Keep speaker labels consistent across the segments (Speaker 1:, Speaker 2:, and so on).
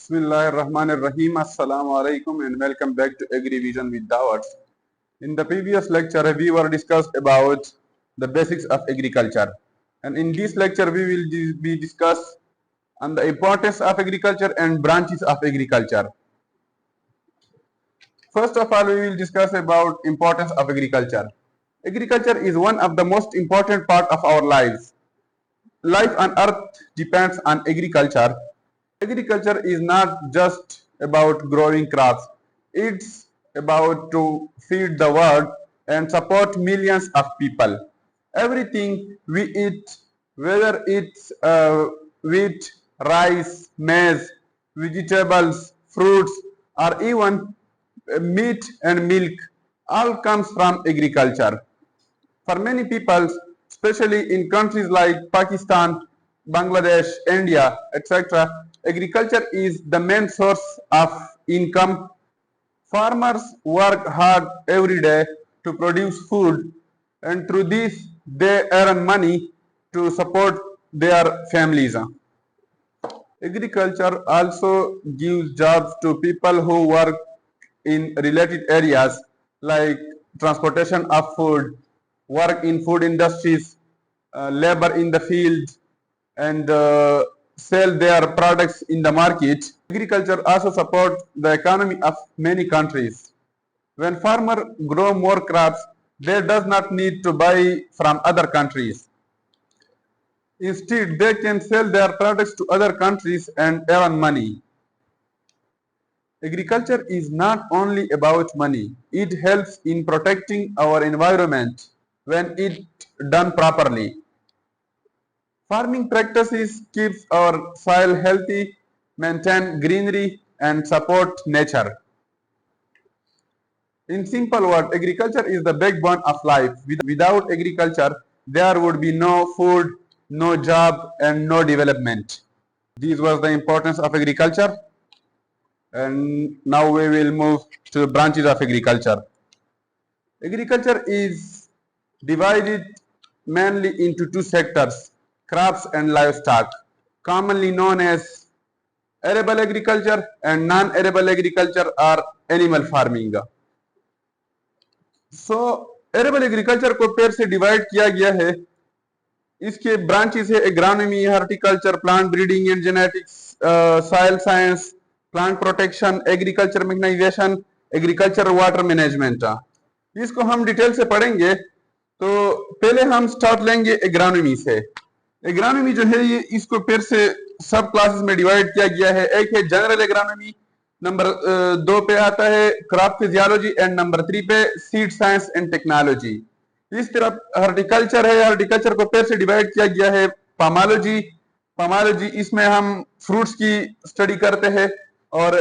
Speaker 1: Bismillahirrahmanirrahim. Assalamu alaikum and welcome back to AgriVision with Dawards. In the previous lecture, we were discussed about the basics of agriculture. And in this lecture, we will be discuss on the importance of agriculture and branches of agriculture. First of all, we will discuss about importance of agriculture. Agriculture is one of the most important part of our lives. Life on earth depends on agriculture. Agriculture is not just about growing crops. It's about to feed the world and support millions of people. Everything we eat, whether it's wheat, rice, maize, vegetables, fruits, or even meat and milk, all comes from agriculture. For many people, especially in countries like Pakistan, Bangladesh, India, etc., agriculture is the main source of income. Farmers work hard every day to produce food, and through this, they earn money to support their families. Agriculture also gives jobs to people who work in related areas like transportation of food, work in food industries, labor in the field, and sell their products in the market. Agriculture also supports the economy of many countries. When farmers grow more crops, they does not need to buy from other countries. Instead, they can sell their products to other countries and earn money. Agriculture is not only about money, it helps in protecting our environment when it done properly. Farming practices keeps our soil healthy, maintain greenery and support nature. In simple words, agriculture is the backbone of life. Without agriculture, there would be no food, no job and no development. This was the importance of agriculture. And now we will move to the branches of agriculture. Agriculture is divided mainly into two sectors, crops and livestock, commonly known as arable agriculture and non-arable agriculture or animal farming. Arable agriculture को पेड़ से divide किया गया है. इसके branches है agronomy, horticulture, plant breeding and genetics, soil science, plant protection, agriculture mechanisation, agriculture water management. इसको हम डिटेल से पढ़ेंगे. तो पहले हम स्टार्ट लेंगे एग्रोनॉमी से. एग्रोनॉमी जो है ये इसको फिर से सब क्लासेस में डिवाइड किया गया है. एक है जनरल एग्रोनॉमी, नंबर 2 पे आता है क्रॉप फिजियोलॉजी एंड नंबर 3 पे सीड साइंस एंड टेक्नोलॉजी. इस तरफ हॉर्टिकल्चर है. हॉर्टिकल्चर को पेड़ से डिवाइड किया गया है पामोलॉजी. पामोलॉजी इसमें हम फ्रूट्स की स्टडी करते हैं. और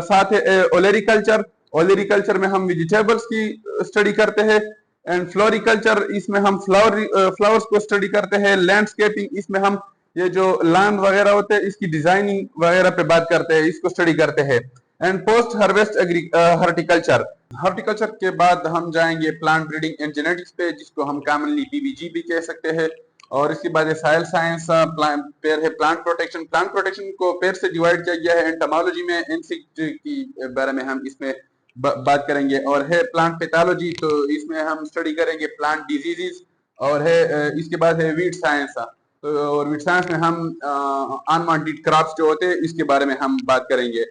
Speaker 1: साथ है ओलेरिकल्चर. ओलेरिकल्चर में हम वेजिटेबल्स की स्टडी करते हैं. एंड फ्लोरिकल्चर, इसमें हम फ्लावर्स को स्टडी करते हैं. लैंडस्केपिंग, इसमें हम ये जो लैंड वगैरह होते हैं इसकी डिजाइनिंग वगैरह पे बात करते हैं, इसको स्टडी करते हैं. And post harvest horticulture. Horticulture के बाद हम जाएंगे प्लांट ब्रीडिंग एंड जेनेटिक्स पे, जिसको हम कॉमनली पीबीजी भी कह सकते हैं. और इसके बाद सॉइल साइंस, पेयर है प्लांट प्रोटेक्शन. प्लांट प्रोटेक्शन को पेयर से डिवाइड किया गया है. एंटोमोलॉजी में इंसेक्ट की बारे में हम इसमें बात करेंगे. और है प्लांट पैथोलॉजी, तो इसमें हम स्टडी करेंगे प्लांट डिजीजेस. और है इसके बाद है वीट साइंस. और वीट साइंस में हम अनवांटेड क्रॉप्स जो होते हैं इसके बारे में हम बात करेंगे.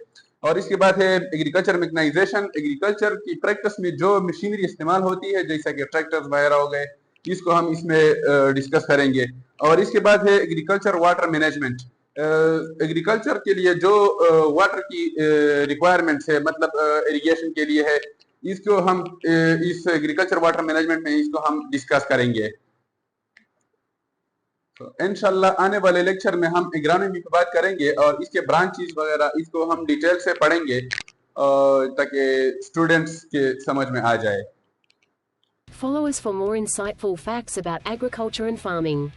Speaker 1: और इसके बाद है एग्रीकल्चर मैकेनाइजेशन. एग्रीकल्चर की प्रैक्टिस में जो मशीनरी इस्तेमाल होती है जैसा कि ट्रैक्टर्स वगैरह हो गए, इसको हम इसमें डिस्कस करेंगे. और इसके बाद है एग्रीकल्चर वाटर मैनेजमेंट. एग्रीकल्चर के लिए जो वाटर की रिक्वायरमेंट्स है, मतलब इरिगेशन के लिए है, इसको हम इस एग्रीकल्चर वाटर मैनेजमेंट में इसको हम डिस्कस करेंगे. तो इंशाल्लाह आने वाले लेक्चर में हम एग्रोनॉमी पे बात करेंगे और इसके ब्रांचेस वगैरह इसको हम डिटेल से पढ़ेंगे ताकि स्टूडेंट्स के समझ में आ जाए.
Speaker 2: Follow us for more insightful facts about agriculture and farming.